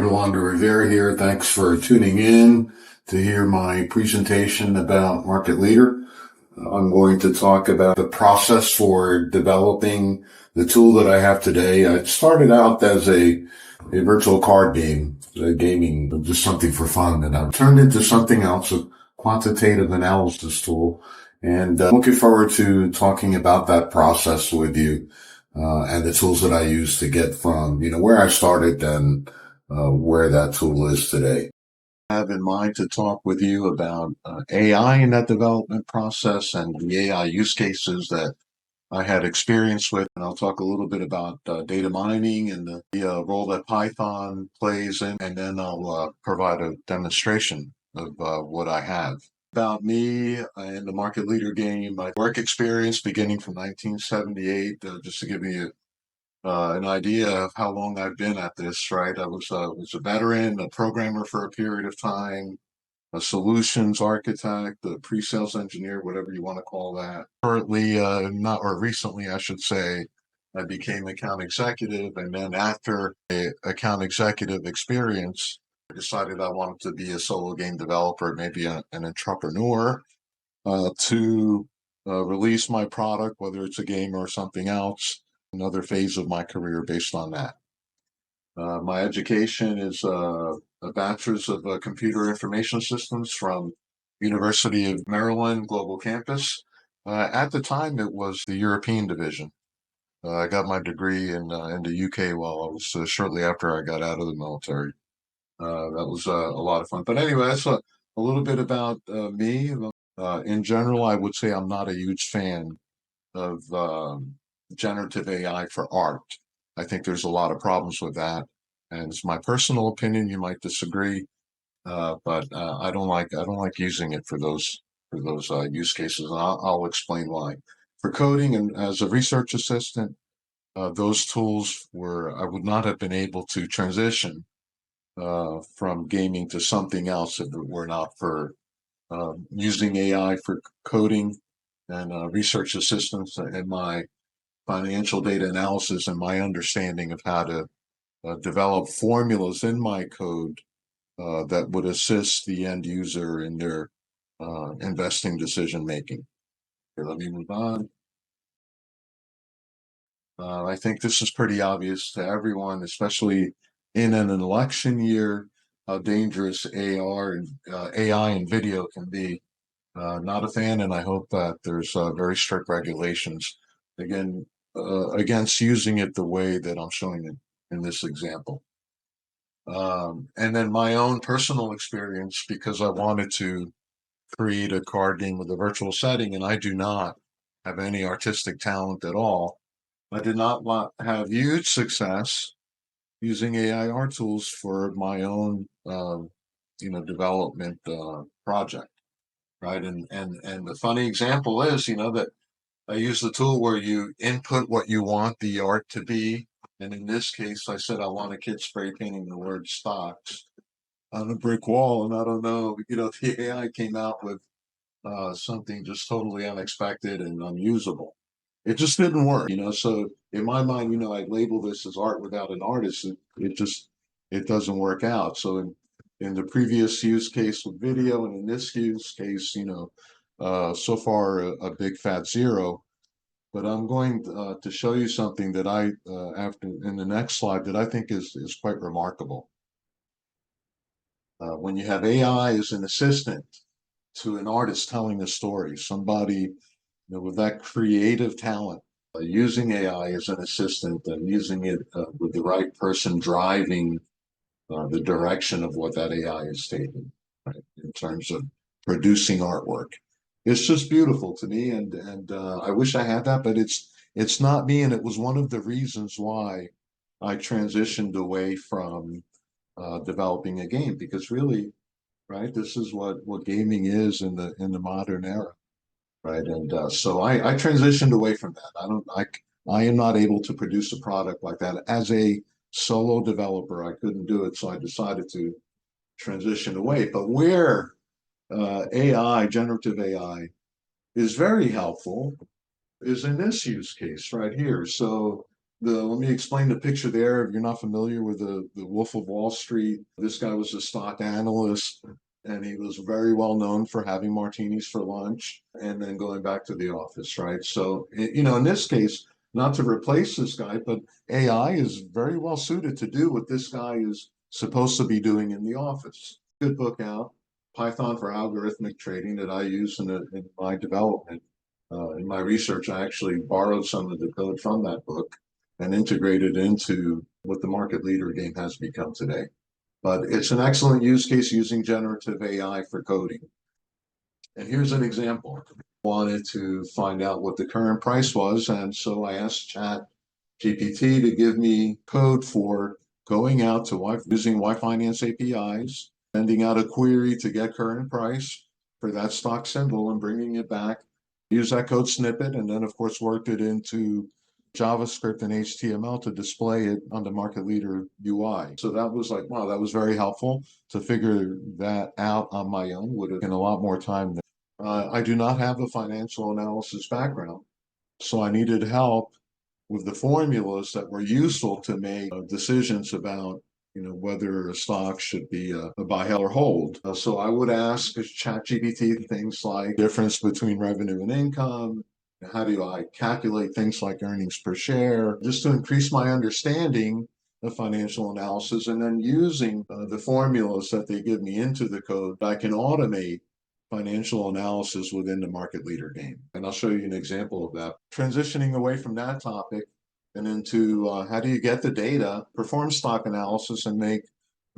everyone, Rivera here. Thanks for tuning in to hear my presentation about Market Leader. I'm going to talk about the process for developing the tool that I have today. I started out as a virtual card game, gaming, just something for fun, and I've turned into something else, a quantitative analysis tool. And looking forward to talking about that process with you, and the tools that I use to get from, where I started and where that tool is today. I have in mind to talk with you about AI in that development process and the AI use cases that I had experience with. And I'll talk a little bit about data mining and the role that Python plays in, and then I'll provide a demonstration of what I have. About me and the market leader game, my work experience beginning from 1978, just to give you an idea of how long I've been at this, right? I was a veteran, a programmer for a period of time, a solutions architect, a pre-sales engineer, whatever you want to call that. Currently, recently, I should say, I became account executive. And then after an account executive experience, I decided I wanted to be a solo game developer, maybe an entrepreneur, to release my product, whether it's a game or something else, another phase of my career based on that. My education is a bachelor's of computer information systems from University of Maryland Global Campus. At the time, it was the European division. I got my degree in the UK while I was shortly after I got out of the military. That was a lot of fun. But anyway, that's a little bit about me. In general, I would say I'm not a huge fan of generative AI for art. I think there's a lot of problems with that, and it's my personal opinion. You might disagree, but I don't like using it for those use cases, and I'll explain why. For coding and as a research assistant, those tools I would not have been able to transition from gaming to something else if it were not for using AI for coding and research assistance and my financial data analysis and my understanding of how to develop formulas in my code that would assist the end user in their investing decision making. Okay, let me move on. I think this is pretty obvious to everyone, especially in an election year, how dangerous AI and video can be. Not a fan, and I hope that there's very strict regulations against using it the way that I'm showing it in this example. And then my own personal experience, because I wanted to create a card game with a virtual setting, and I do not have any artistic talent at all. I did not have huge success using AI art tools for my own, development project, right? And the funny example is, that I use the tool where you input what you want the art to be. And in this case, I said I want a kid spray painting the word stocks on a brick wall. And I don't know, the AI came out with something just totally unexpected and unusable. It just didn't work, So in my mind, I label this as art without an artist. It doesn't work out. So in the previous use case with video, and in this use case, so far a big fat zero. But I'm going to show you something that after in the next slide, that I think is quite remarkable. When you have AI as an assistant to an artist telling a story, somebody with that creative talent, using AI as an assistant and using it with the right person driving the direction of what that AI is stating, right, in terms of producing artwork. It's just beautiful to me, and I wish I had that, but it's not me, and it was one of the reasons why I transitioned away from developing a game, because really, right, this is what gaming is in the modern era, right? And so I transitioned away from that. I am not able to produce a product like that as a solo developer. I couldn't do it, so I decided to transition away. But where generative AI, is very helpful is in this use case right here. So Let me explain the picture there. If you're not familiar with the Wolf of Wall Street, this guy was a stock analyst and he was very well known for having martinis for lunch and then going back to the office, right? So, in this case, not to replace this guy, but AI is very well suited to do what this guy is supposed to be doing in the office. Good book out, Python for Algorithmic Trading, that I use in my development. In my research, I actually borrowed some of the code from that book and integrated into what the market leader game has become today. But it's an excellent use case using generative AI for coding. And here's an example. I wanted to find out what the current price was, and so I asked Chat GPT to give me code for going out to using Y Finance APIs, sending out a query to get current price for that stock symbol and bringing it back. Use that code snippet, and then of course worked it into JavaScript and HTML to display it on the market leader UI. So that was like, wow, that was very helpful. To figure that out on my own would have been a lot more time. I do not have a financial analysis background, so I needed help with the formulas that were useful to make decisions about whether a stock should be a buy, sell, or hold. So I would ask ChatGPT things like difference between revenue and income. How do I calculate things like earnings per share, just to increase my understanding of financial analysis, and then using the formulas that they give me into the code, I can automate financial analysis within the market leader game. And I'll show you an example of that. Transitioning away from that topic and into how do you get the data, perform stock analysis, and make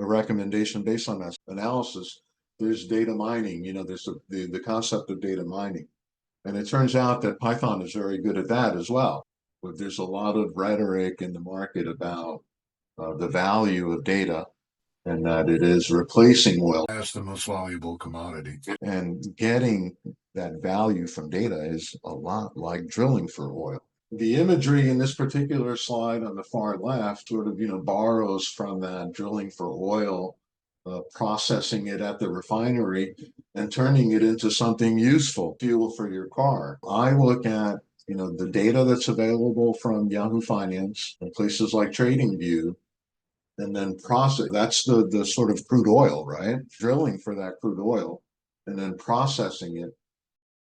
a recommendation based on that analysis. There's data mining, there's the concept of data mining. And it turns out that Python is very good at that as well. But there's a lot of rhetoric in the market about the value of data and that it is replacing oil as the most valuable commodity. And getting that value from data is a lot like drilling for oil. The imagery in this particular slide on the far left sort of, borrows from that drilling for oil, processing it at the refinery and turning it into something useful, fuel for your car. I look at, the data that's available from Yahoo Finance and places like TradingView, and then process. That's the sort of crude oil, right? Drilling for that crude oil and then processing it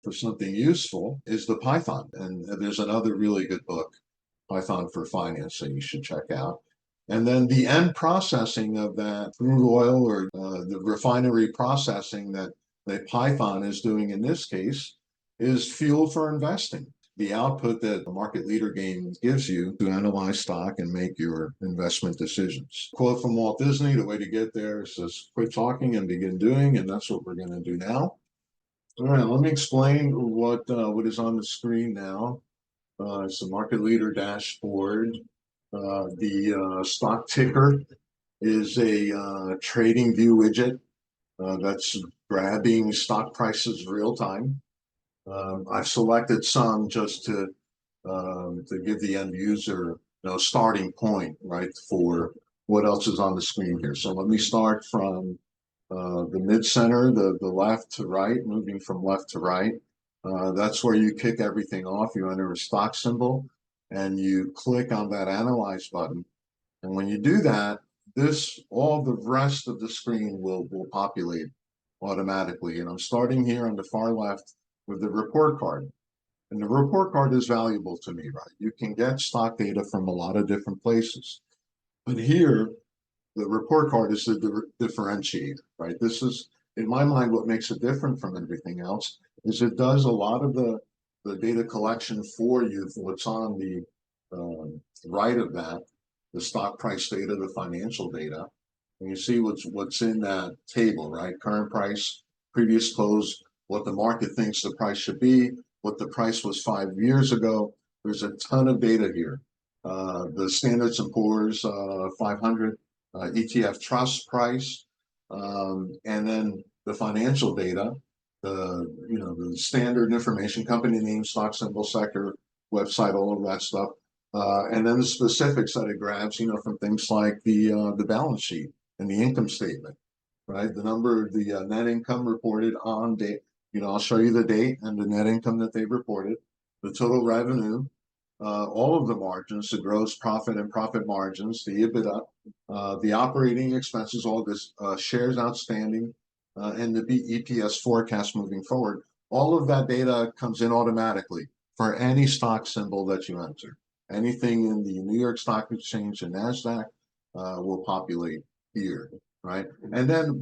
for something useful is the Python. And there's another really good book, Python for Finance, that you should check out. And then the end processing of that crude oil or the refinery processing that Python is doing in this case is fuel for investing. The output that the market leader game gives you to analyze stock and make your investment decisions. Quote from Walt Disney, the way to get there is just quit talking and begin doing, and that's what we're going to do now. All right, let me explain what is on the screen now. It's the market leader dashboard. The stock ticker is a trading view widget that's grabbing stock prices real time. I've selected some just to give the end user starting point, right, for what else is on the screen here. So let me start from the mid-center, the left to right, moving from left to right. That's where you kick everything off. You enter a stock symbol and you click on that Analyze button. And when you do that, all the rest of the screen will populate automatically. And I'm starting here on the far left with the report card. And the report card is valuable to me, right? You can get stock data from a lot of different places. But here, the report card is the differentiator, right? This is, in my mind, what makes it different from everything else is it does a lot of the data collection for you. What's on the right of that, the stock price data, the financial data, and you see what's in that table, right? Current price, previous close, what the market thinks the price should be, what the price was 5 years ago. There's a ton of data here. The Standards & Poor's 500 ETF trust price, and then the financial data, the standard information, company name, stock symbol, sector, website, all of that stuff, and then the specifics that it grabs, from things like the balance sheet and the income statement, right? The number, the net income reported on date. I'll show you the date and the net income that they reported, the total revenue, all of the margins, the gross profit and profit margins, the EBITDA, the operating expenses, all this shares outstanding, and the EPS forecast moving forward. All of that data comes in automatically for any stock symbol that you enter. Anything in the New York Stock Exchange and NASDAQ will populate here, right? And then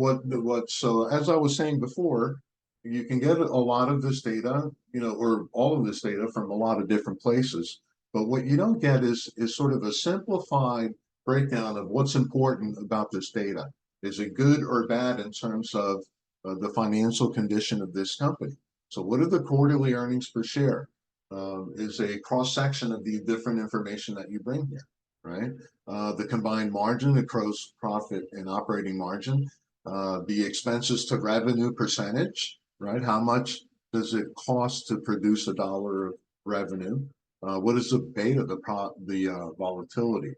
so as I was saying before, you can get a lot of this data, or all of this data from a lot of different places. But what you don't get is sort of a simplified breakdown of what's important about this data. Is it good or bad in terms of the financial condition of this company? So what are the quarterly earnings per share? Is a cross section of the different information that you bring here, right? The combined margin, the gross profit and operating margin, the expenses to revenue percentage, right? How much does it cost to produce a dollar of revenue? What is the beta, the volatility,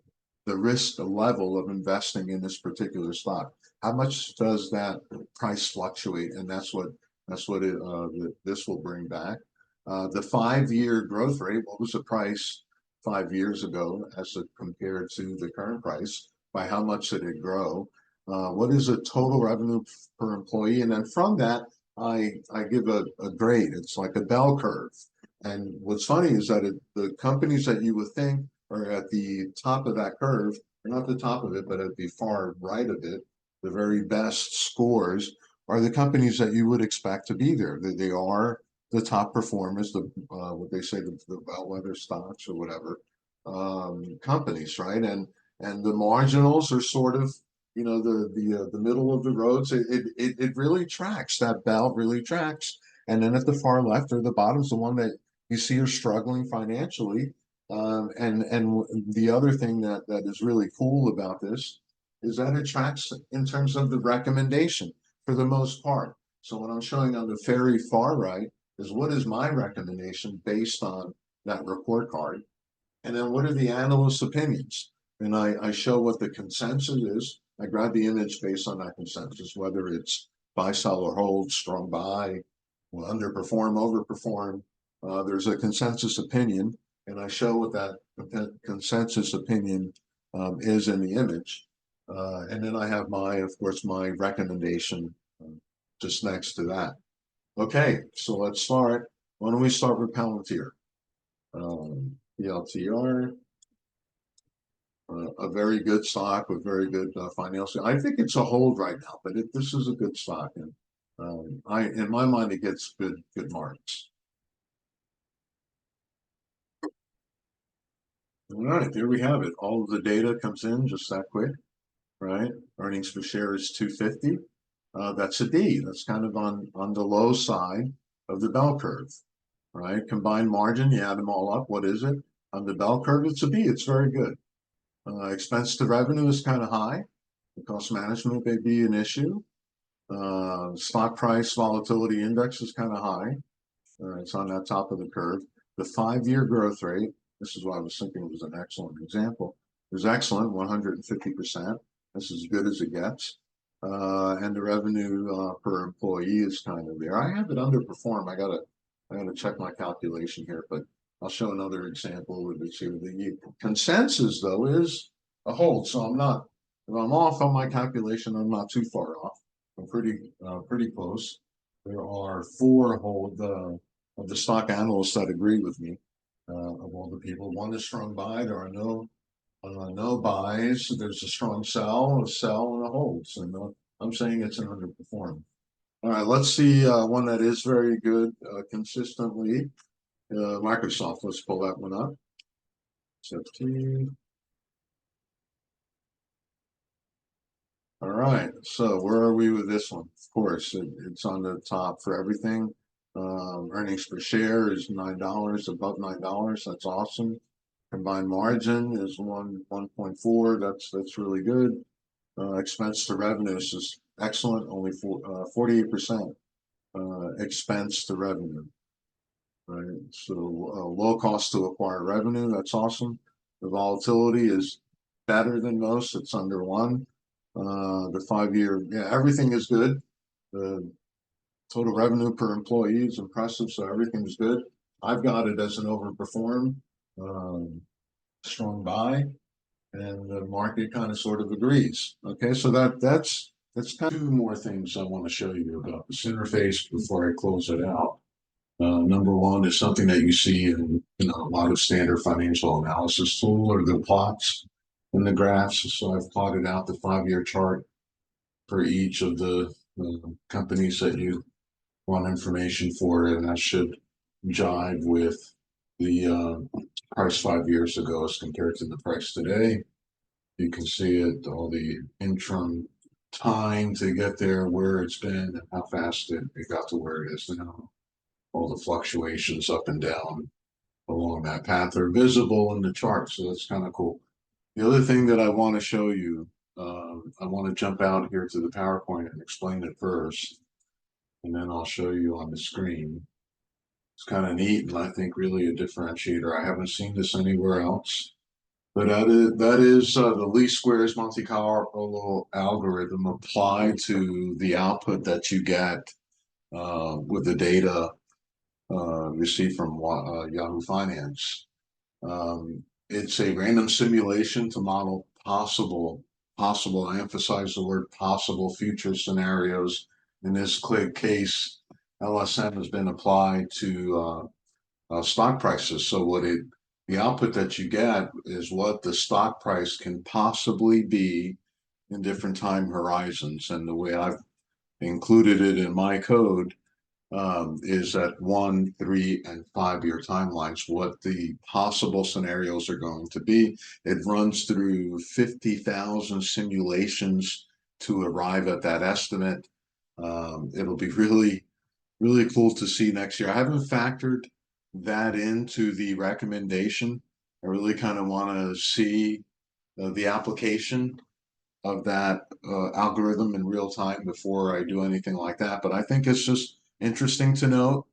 the risk, the level of investing in this particular stock? How much does that price fluctuate? And that's what this will bring back. The 5-year growth rate, what was the price 5 years ago as compared to the current price? By how much did it grow? What is the total revenue per employee? And then from that, I give a grade. It's like a bell curve. And what's funny is that the companies that you would think are at the top of that curve, or not the top of it, but at the far right of it, the very best scores are the companies that you would expect to be there. They are the top performers, what they say, the bellwether stocks or whatever companies, right? And the marginals are sort of, the middle of the road. So it really tracks. That bell really tracks. And then at the far left or the bottom is the one that you see are struggling financially. And the other thing that is really cool about this is that it tracks in terms of the recommendation for the most part. So what I'm showing on the very far right is what is my recommendation based on that report card. And then what are the analysts' opinions? And I show what the consensus is. I grab the image based on that consensus, whether it's buy, sell, or hold, strong buy, will underperform, overperform. There's a consensus opinion, and I show what that consensus opinion is in the image. And then I have of course, my recommendation just next to that. Okay, so let's start. Why don't we start with Palantir? PLTR, a very good stock with very good financial. I think it's a hold right now, but this is a good stock, and in my mind, it gets good marks. All right, there we have it. All of the data comes in just that quick, right? Earnings per share is 250. That's a D. That's kind of on the low side of the bell curve, right? Combined margin, you add them all up. What is it? On the bell curve, it's a B. It's very good. Expense to revenue is kind of high. The cost management may be an issue. Stock price volatility index is kind of high. It's on that top of the curve. The 5-year growth rate, this is why I was thinking it was an excellent example, is excellent, 150%. This is as good as it gets. And the revenue per employee is kind of there. I have it underperformed. I gotta check my calculation here, but I'll show another example with this here. The consensus though is a hold. So if I'm off on my calculation, I'm not too far off. I'm pretty close. There are 4 of the stock analysts that agree with me, of all the people. One is strong buy. There are no buys. There's a strong sell, a sell, and a hold. So I'm saying it's an underperform. All right, let's see one that is very good consistently. Microsoft. Let's pull that one up. XFT. All right, so where are we with this one? Of course, it's on the top for everything. Earnings per share is $9, above $9. That's awesome. Combined margin is 1.4. That's really good. Expense to revenue is excellent. Only 48% expense to revenue. Right. So low cost to acquire revenue. That's awesome. The volatility is better than most. It's under 1. The 5-year, yeah, everything is good. The total revenue per employee is impressive, so everything's good. I've got it as an overperform. um, strong buy, and the market kind of sort of agrees. Okay, so that's kind of two more things I want to show you about this interface before I close it out. Number one is something that you see in a lot of standard financial analysis tool or the plots and the graphs. So I've plotted out the 5-year chart for each of the companies that you want information for, and that should jive with the price 5 years ago as compared to the price today. You can see it, all the interim time to get there, where it's been, and how fast it got to where it is now. All the fluctuations up and down along that path are visible in the chart, so that's kind of cool. The other thing that I want to show you, I want to jump out here to the PowerPoint and explain it first, and then I'll show you on the screen. It's kind of neat, and I think really a differentiator. I haven't seen this anywhere else. But that is the least squares Monte Carlo algorithm applied to the output that you get with the data received from Yahoo Finance. It's a random simulation to model I emphasize the word possible future scenarios. In this case, LSM has been applied to stock prices. So the output that you get is what the stock price can possibly be in different time horizons. And the way I've included it in my code is at 1, 3, and 5-year timelines, what the possible scenarios are going to be. It runs through 50,000 simulations to arrive at that estimate. It'll be really, really cool to see next year. I haven't factored that into the recommendation. I really kind of want to see the application of that algorithm in real time before I do anything like that. But I think it's just interesting to note,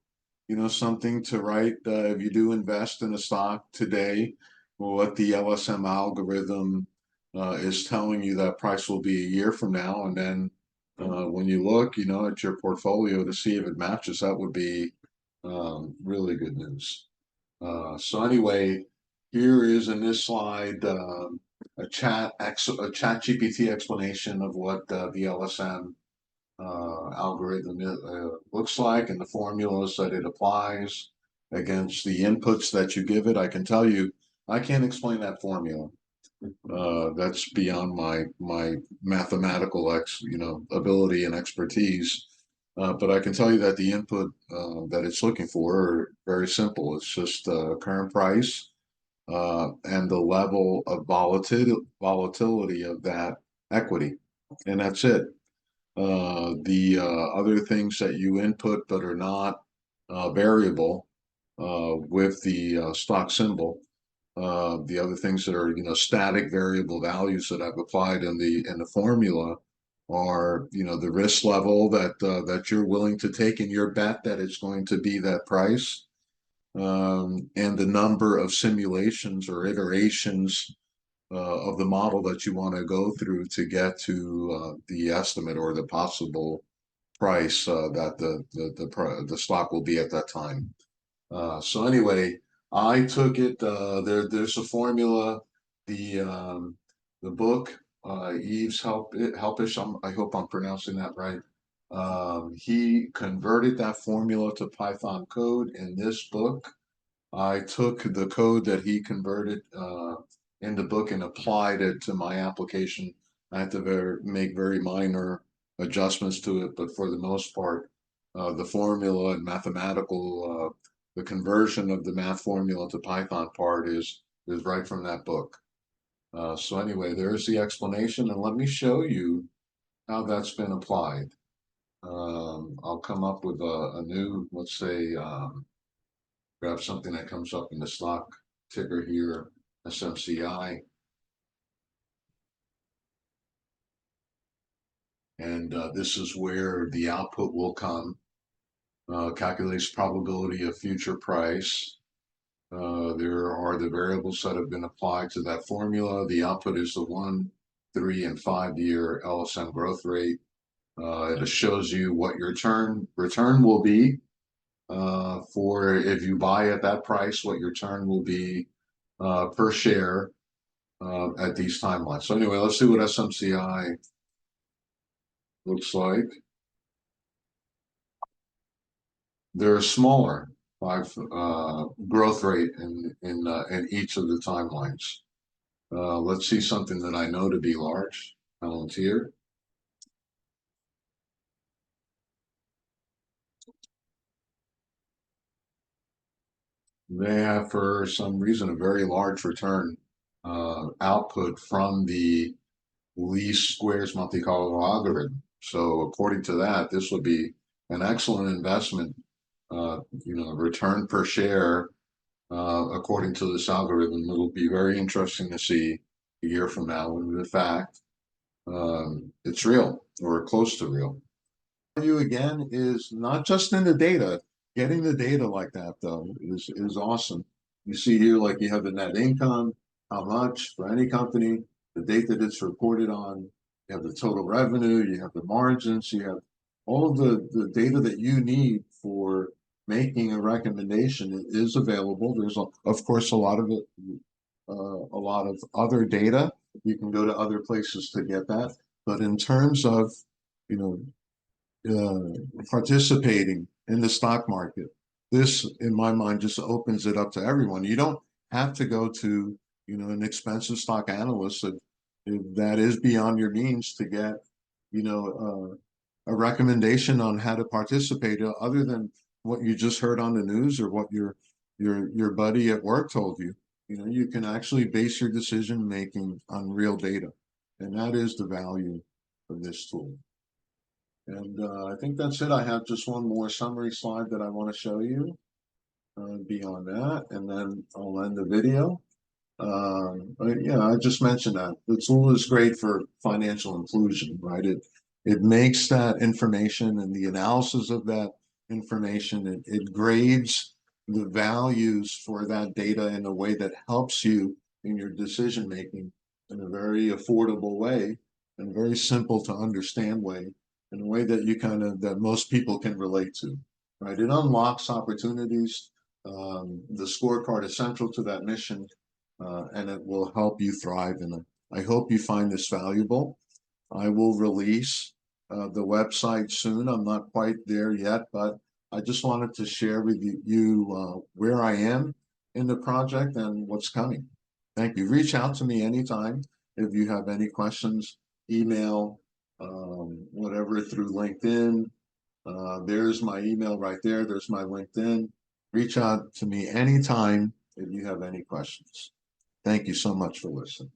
something to write if you do invest in a stock today, what the LSM algorithm is telling you that price will be a year from now. And then when you look, at your portfolio to see if it matches, that would be really good news. So anyway, here is in this slide a chat GPT explanation of what the LSM algorithm looks like and the formulas that it applies against the inputs that you give it. I can tell you, I can't explain that formula. That's beyond my mathematical ability and expertise. But I can tell you that the input that it's looking for are very simple. It's just current price and the level of volatility of that equity, and that's it. The other things that you input but are not variable with the stock symbol, the other things that are static variable values that I've applied in the formula are the risk level that you're willing to take in your bet that it's going to be that price, and the number of simulations or iterations of the model that you want to go through to get to the estimate or the possible price that the stock will be at that time. So anyway, I took it. There's a formula. The book Eve's Helpish. I hope I'm pronouncing that right. He converted that formula to Python code in this book. I took the code that he converted in the book and applied it to my application. I had to make very minor adjustments to it, but for the most part, the formula and mathematical, the conversion of the math formula to Python part is right from that book. So anyway, there's the explanation, and let me show you how that's been applied. I'll come up with a new, let's say, grab something that comes up in the stock ticker here, SMCI. And this is where the output will come. Calculates probability of future price. There are the variables that have been applied to that formula. The output is the 1, 3, and 5-year LSM growth rate. It shows you what your return will be for if you buy at that price, what your return will be per share at these timelines. So anyway, let's see what SMCI looks like. They're smaller growth rate in each of the timelines. Let's see something that I know to be large. Palantir. They have, for some reason, a very large return output from the least squares Monte Carlo algorithm. So according to that, this would be an excellent investment. Return per share according to this algorithm. It'll be very interesting to see a year from now when the fact it's real or close to real. Value again is not just in the data. Getting the data like that though is awesome. You see here, like you have the net income, how much for any company, the date that it's reported on. You have the total revenue, you have the margins, you have all of the data that you need for making a recommendation is available. There's of course a lot of it, a lot of other data. You can go to other places to get that. But in terms of, you know, participating in the stock market. This, in my mind, just opens it up to everyone. You don't have to go to, an expensive stock analyst if that is beyond your means to get, a recommendation on how to participate other than what you just heard on the news or what your buddy at work told you. You can actually base your decision making on real data, and that is the value of this tool. And I think that's it. I have just one more summary slide that I want to show you beyond that, and then I'll end the video. I just mentioned that the tool is great for financial inclusion, right? It makes that information and the analysis of that information, it grades the values for that data in a way that helps you in your decision making in a very affordable way and very simple to understand way, in a way that that most people can relate to, right? It unlocks opportunities. The scorecard is central to that mission, and it will help you thrive in it. I hope you find this valuable. I will release the website soon. I'm not quite there yet, but I just wanted to share with you where I am in the project and what's coming. Thank you. Reach out to me anytime if you have any questions, email, whatever, through LinkedIn. There's my email right there. There's my LinkedIn. Reach out to me anytime if you have any questions. Thank you so much for listening.